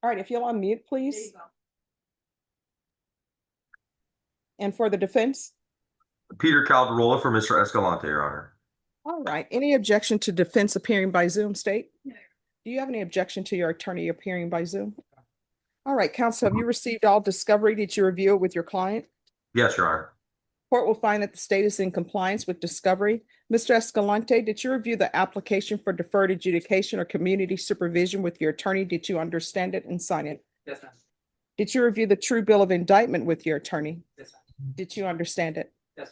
All right, if you'll unmute, There you please. go. And for the defense? Peter Calderola for Mr. Escalante, Your Honor. All right, any objection to defense appearing by Zoom, State? No. Do you have any objection to your attorney appearing by Zoom? All right, counsel, have you received all discovery? Did you review it with your client? Yes, Your Honor. Court will find that the state is in compliance with discovery. Mr. Escalante, did you review the application for deferred adjudication or community supervision with your attorney? Did you understand it and sign it? Yes, ma'am. Did you review the true bill of indictment with your attorney? Yes, ma'am. Did you understand it? Yes.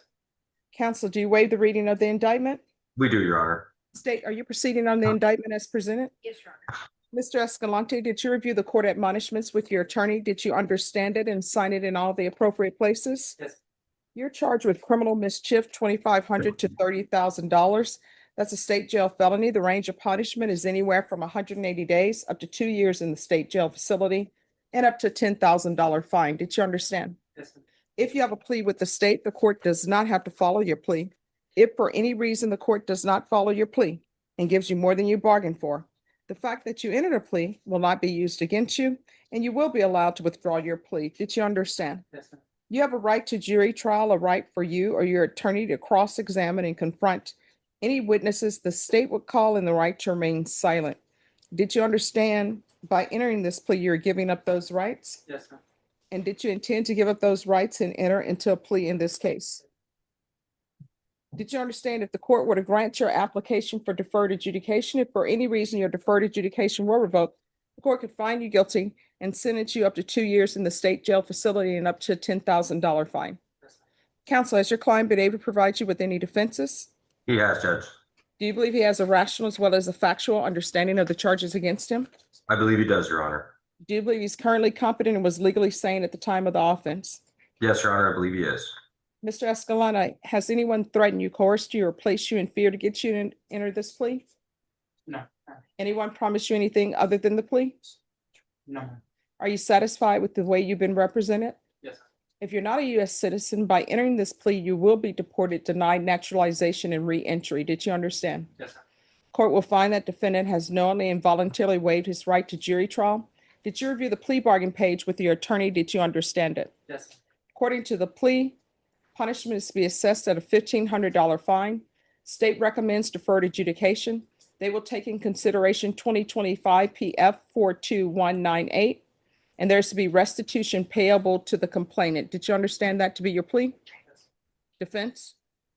Counsel, do you waive the reading of the indictment? We do, Your Honor. State, are you proceeding on the indictment as presented? Yes, Your Honor. Mr. Escalante, did you review the court admonishments with your attorney? Did you understand it and sign it in all the appropriate places? Yes. You're charged with criminal mischief, $2,500 to $30,000. That's a state jail felony. The range of punishment is anywhere from 180 days up to 2 years in the state jail facility and up to $10,000 fine. Did you understand? Yes, ma'am. If you have a plea with the state, the court does not have to follow your plea. If for any reason the court does not follow your plea and gives you more than you bargained for, the fact that you entered a plea will not be used against you, and you will be allowed to withdraw your plea. Did you understand? Yes, ma'am. You have a right to jury trial, a right for you or your attorney to cross-examine and confront any witnesses the state would call, and the right to remain silent. Did you understand by entering this plea, you're giving up those rights? Yes, ma'am. And did you intend to give up those rights and enter into a plea in this case? Did you understand if the court were to grant your application for deferred adjudication, if for any reason your deferred adjudication were revoked, the court could find you guilty and sentence you up to 2 years in the state jail facility and up to a $10,000 fine? Yes, ma'am. Counsel, has your client been able to provide you with any defenses? He has, Judge. Do you believe he has a rational as well as a factual understanding of the charges against him? I believe he does, Your Honor. Do you believe he's currently competent and was legally sane at the time of the offense? Yes, Your Honor, I believe he is. Mr. Escalante, has anyone threatened you, coerced you, or placed you in fear to get you to enter this plea? No, ma'am. Anyone promised you anything other than the plea? No, ma'am. Are you satisfied with the way you've been represented? Yes, ma'am. If you're not a U.S. citizen, by entering this plea, you will be deported, denied naturalization, and re-entry. Did you understand? Yes, ma'am. Court will find that defendant has knowingly and voluntarily waived his right to jury trial. Did you review the plea bargain page with your attorney? Did you understand it? Yes, ma'am. According to the plea, punishment is to be assessed at a $1,500 fine. State recommends deferred adjudication. They will take in consideration 2025 PF 42198, and there's to be restitution payable to the complainant. Did you understand that to be your plea? Yes. Defense?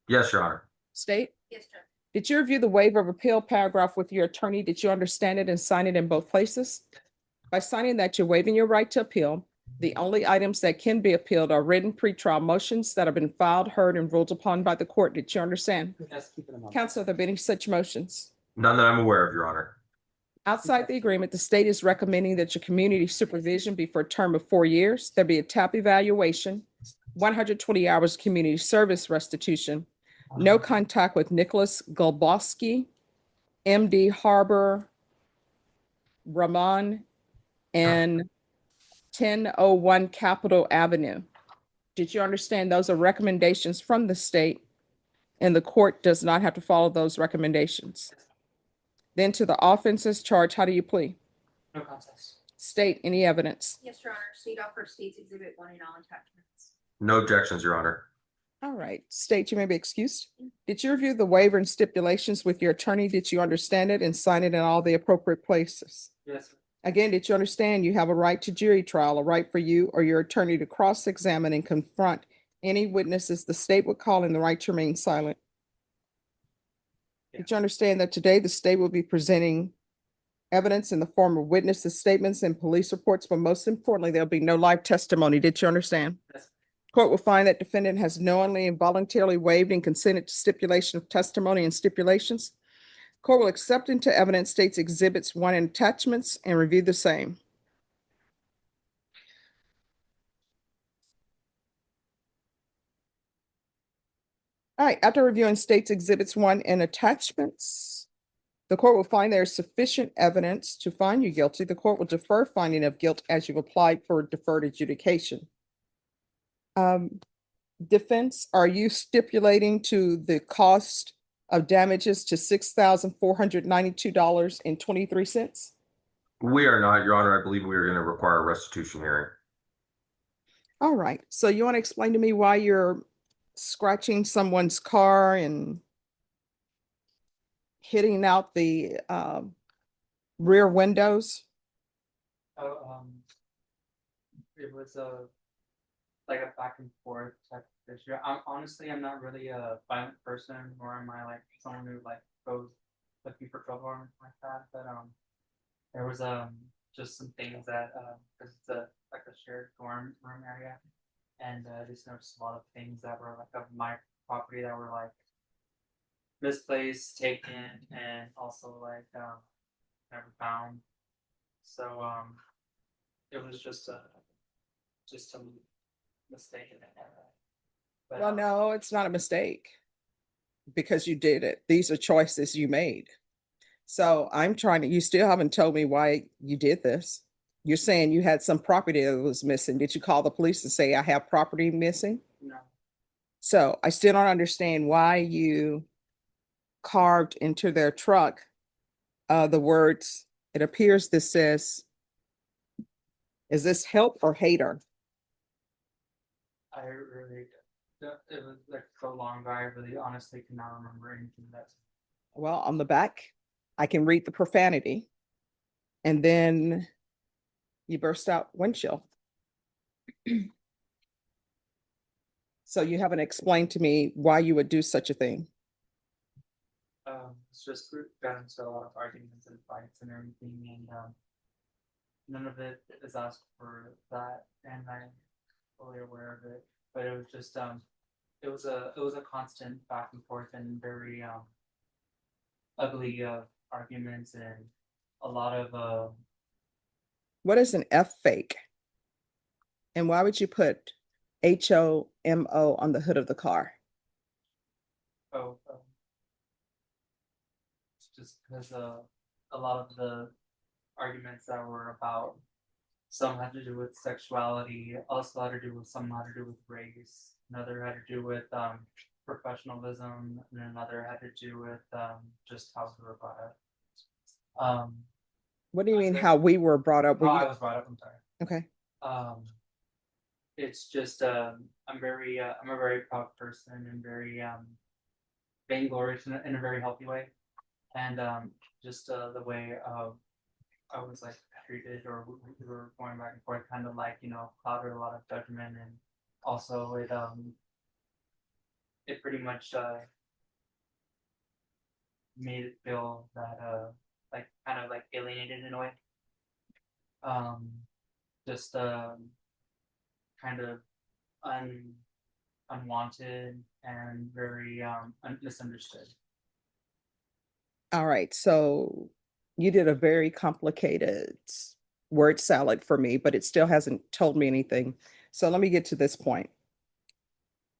Yes, Your Honor. State? Yes, Judge. Did you review the waiver of appeal paragraph with your attorney? Did you understand it and sign it in both places? By signing that, you're waiving your right to appeal. The only items that can be appealed are written pretrial motions that have been filed, heard, and ruled upon by the court. Did you understand? Yes, keep it in mind. Counsel, have there been any such motions? None that I'm aware of, Your Honor. Outside the agreement, the state is recommending that your community supervision be for a term of 4 years. There be a TAP evaluation, 120 hours community service restitution, no contact with Nicholas Golbowski, MD Harbor, Ramon, and 1001 Capitol Avenue. Did you understand those are recommendations from the state, and the court does not have to follow those recommendations? Then to the offenses charged, how do you plead? No contest. State any evidence. Yes, Your Honor. State offers States Exhibit 1 and all attachments. No objections, Your Honor. All right, state, you may be excused. Did you review the waiver and stipulations with your attorney? Did you understand it and sign it in all the appropriate places? Yes, ma'am. Again, did you understand you have a right to jury trial, a right for you or your attorney to cross-examine and confront any witnesses the state would call, and the right to remain silent? Did you understand that today the state will be presenting evidence in the form of witnesses' statements and police reports, but most importantly, there'll be no live testimony? Did you understand? Yes. Court will find that defendant has knowingly and voluntarily waived and consented to stipulation of testimony and stipulations. Court will accept into evidence states exhibits 1 and attachments and review the same. All right, after reviewing states exhibits 1 and attachments, the court will find there is sufficient evidence to find you guilty. The court will defer finding of guilt as you've applied for deferred adjudication. Defense, are you stipulating to the cost of damages to $6,492.23? We are not, Your Honor. I believe we are going to require a restitution hearing. All right, so you want to explain to me why you're scratching someone's car and hitting out the rear windows? Oh, it was like a back and forth type of issue. I'm not really a violent person, nor am I like someone who like goes looking for trouble or anything like that. But there was just some things that because it's a like a shared dorm room area, and I just noticed a lot of things that were like of my property that were like misplaced, taken, and also like never found. So it was just a mistake in that. But, Well, no, it's not a mistake because you did it. These are choices you made. So I'm trying to, you still haven't told me why you did this. You're saying you had some property that was missing. Did you call the police and say, I have property missing? no, So I still don't understand why you carved into their truck the words, it appears this says, is this help or hater? I really it was like so long ago. I really honestly cannot remember anything that's Well, on the back, I can read the profanity. And then you burst out windshield. So you haven't explained to me why you would do such a thing. it's just we got into a lot of arguments and fights and everything, and none of it is asked for that, and I'm fully aware of it. But it was just it was a constant back and forth and very ugly arguments and a lot of What is an F fake? And why would you put HOMO on the hood of the car? oh it's just because a lot of the arguments that were about some had to do with sexuality, also had to do with some had to do with race, another had to do with professionalism, and another had to do with just how we were brought up. What do you mean how we were brought up? I was brought up, I'm sorry. Okay. It's just I'm a very proud person and very vainglorious in a very healthy way, and just the way I was like treated, or we were going back and forth, kind of like clouded a lot of judgment, and also it pretty much made it feel that like kind of like alienated in a way. Just kind of unwanted and very misunderstood. All right. So you did a very complicated word salad for me, but it still hasn't told me anything. So let me get to this point.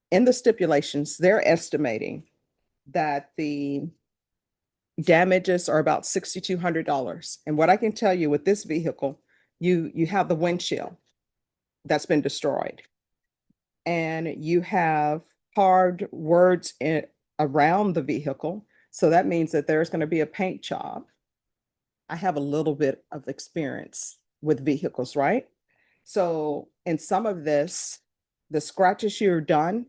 In the stipulations, they're estimating that the damages are about $6,200. And what I can tell you with this vehicle, you have the windshield that's been destroyed, and you have carved words around the vehicle. So that means that there's going to be a paint job. I have a little bit of experience with vehicles, right? So in some of this, the scratches you're done,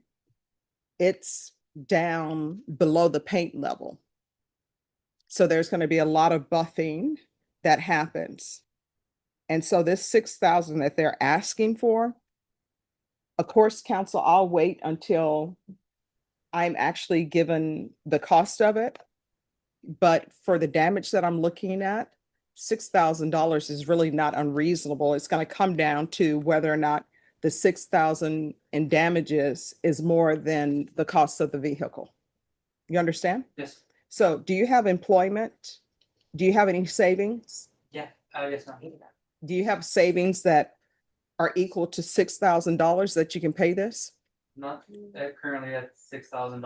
it's down below the paint level. So there's going to be a lot of buffing that happens. And so this 6,000 that they're asking for, of course, counsel, I'll wait until I'm actually given the cost of it. But for the damage that I'm looking at, $6,000 is really not unreasonable. It's going to come down to whether or not the 6,000 in damages is more than the cost of the vehicle. You understand? Yes. So do you have employment? Do you have any savings? Yeah. Yes, ma'am. Do you have savings that are equal to $6,000 that you can pay this? Not currently at $6,000,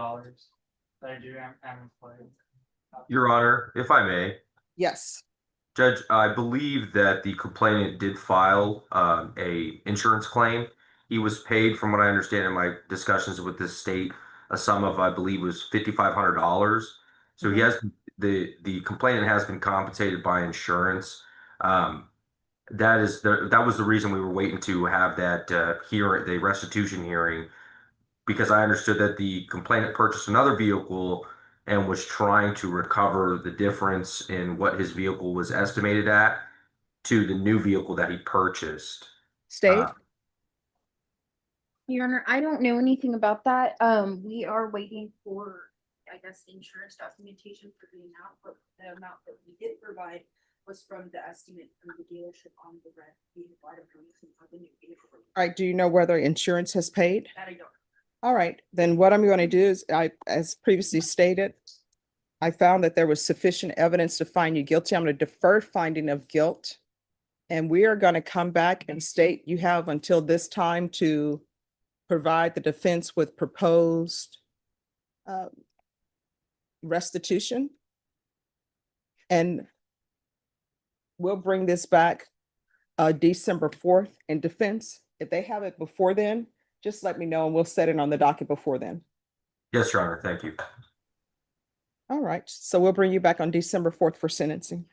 but I do am employed. Your Honor, if I may, Yes. Judge, I believe that the complainant did file a insurance claim. He was paid, from what I understand in my discussions with the state, a sum of, I believe, was $5,500. So he has the complainant has been compensated by insurance. That was the reason we were waiting to have that hearing, the restitution hearing, because I understood that the complainant purchased another vehicle and was trying to recover the difference in what his vehicle was estimated at to the new vehicle that he purchased. State, Your Honor, I don't know anything about that. We are waiting for, I guess, insurance documentation for the amount, but the amount that we did provide was from the estimate from the dealership on the red vehicle. I don't know anything about the new vehicle. all right, do you know whether insurance has paid? That I don't. All right, then what I'm going to do is, as previously stated, I found that there was sufficient evidence to find you guilty. I'm going to defer finding of guilt. And we are going to come back and state you have until this time to provide the defense with proposed restitution. And we'll bring this back December 4th in defense. If they have it before then, just let me know and we'll set it on the docket before then. Yes, Your Honor. Thank you. All right, so we'll bring you back on December 4th for sentencing.